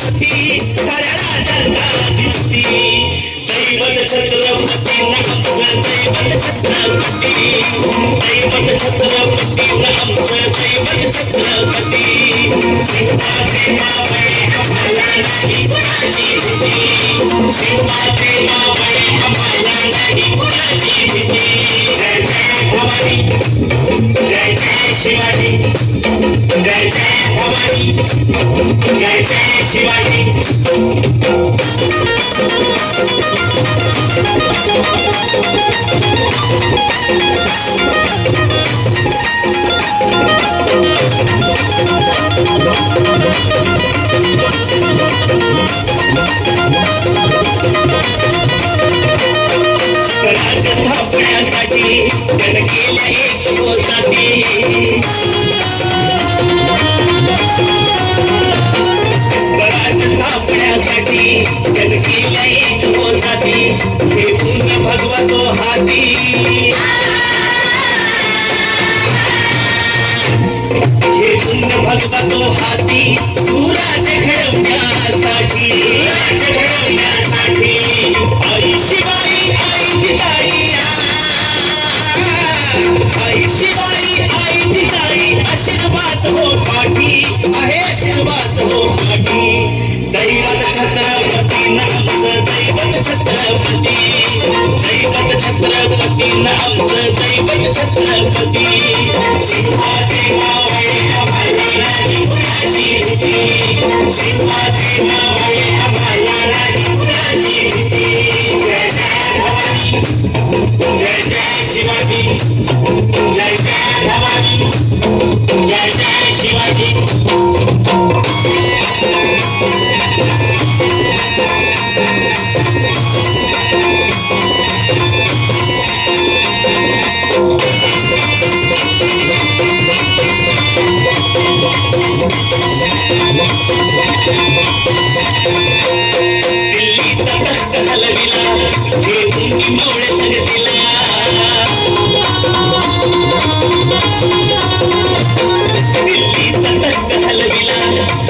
अधिपती साऱ्या राजांचा अधिपती दैवत छत्रपती आमचं दैवत छत्रपती दैवत छत्रपती आमचं दैवत छत्रपती शिवाजी मावळे आम्हाला नाही कुणाची भीती शिवाजी मावळे आम्हाला नाही कुणाची भीती जय जय भवानी जय जय शिवाजी जय जय भवानी जय जय शिवाजी स्वराज्य स्थापण्यासाठी जन केल्या एक होताती स्वराज्य स्थापण्यासाठी जन केल्या एक होताती हे पूर्ण भगवतो हाती हे पूर्ण भगवतो हाती सुराज्य घडवण्यासाठी आई शिवाई आई जिजाई आई शिवाई आई जिजाई आशीर्वाद हो पाठी आहे आशीर्वाद हो पाठी दैवत छत्रपती आमचं दैवत छत्रपती दैवत छत्रपती आमचं दैवत छत्रपती शिवाजी मावळे आम्हाला नाही कुणाची भीती शिवाजी मावळे आम्हाला नाही कुणाची भीती जय जय भवानी जय जय शिवाजी जय जय भवानी जय जय शिवाजी दिल्लीचा तख्त हलविला हे तुम्ही मावळे संगतीला दिल्लीचा तख्त हलविला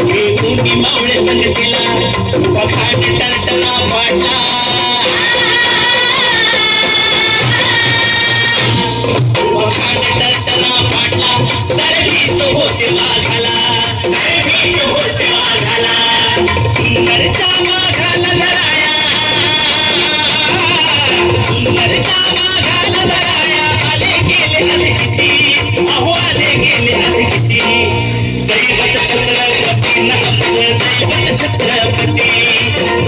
हे तुम्ही मावळे संगतीला पखाट टरटरा पाडला पखाट टरटरा पाडला सारे भीत होते वाघाला सारे भीत होते वाघाला सुंदरचा वाघाला धराया सुंदरचा वाघाला धराया आले गेले असे किती अहो आले गेले असे किती दैवत छत्रपती आमचं दैवत छत्रपती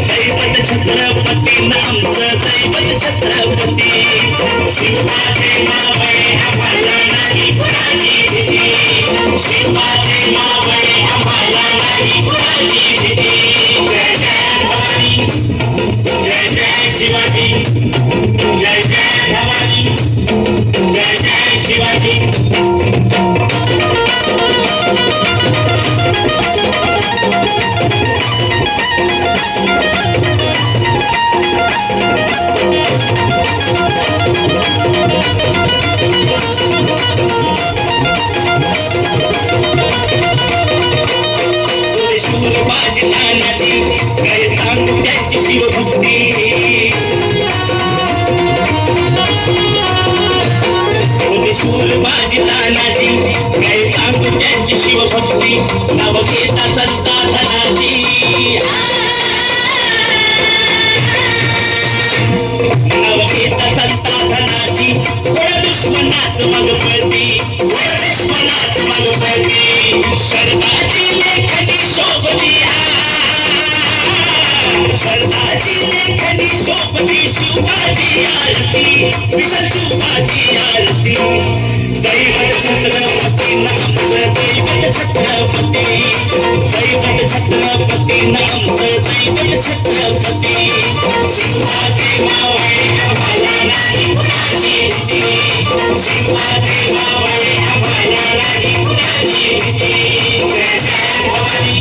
दैवत छत्रपती आमचं दैवत छत्रपती शिवाजी मावळे आम्हाला नाही कुणाची भीती शिवाजी मावळे आम्हाला नाही कुणाची भीती जय जय भवानी जय जय शिवाजी जय जय भवानी जय जय शिवाजी बाजी नानाची काय सांगू त्यांची शिवभक्ती शूर बाजी नानाची काय सांगू त्यांची शिवभक्ती नाव घेता संता धनाची नाव घेता संता धनाची थोड्या दुश्मनाच मग पळती थोड्या दुश्मनाच मग पळती शरदाची लेखनी शोभती शरदाची लेखनी शोभती शिवाजी आरती विशाल शिवाजी आरती दैवत छत्रपती आमचं दैवत छत्रपती दैवत छत्रपती आमचं दैवत छत्रपती शिवाजी मावळे आम्हाला नाही कुणाची भीती शिवाजी मावळे आम्हाला नाही कुणाची भीती जय जय भवानी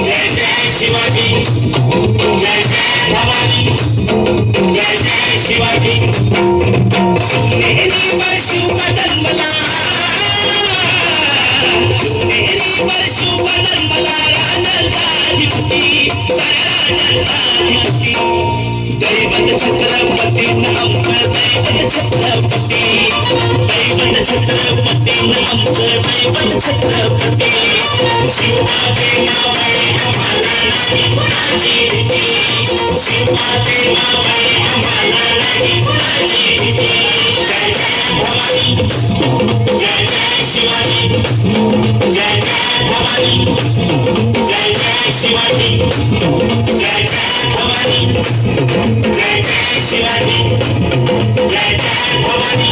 जय जय शिवाजी जय जय भवानी जय जय शिवाजी सुनेरीवर शिव जन्मला सुनेरीवर शिव जन्मला राजांचा अधिपती दैवत छत्रपती आमचं दैवत छत्रपती दैवत छत्रपती आमचं दैवत छत्रपती शिवाचे मावळे आम्हाला नाही कुणाची भीती शिवाचे मावळे आम्हाला नाही कुणाची भीती जय जय भवानी जय जय शिवाजी जय जय भवानी जय जय शिवाजी जय जय भवानी जय जय शिवाजी जय जय भवानी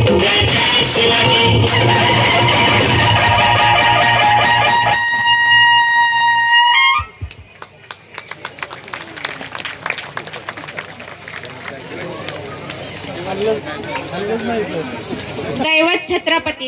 जय जय शिवाजी दैवत छत्रपती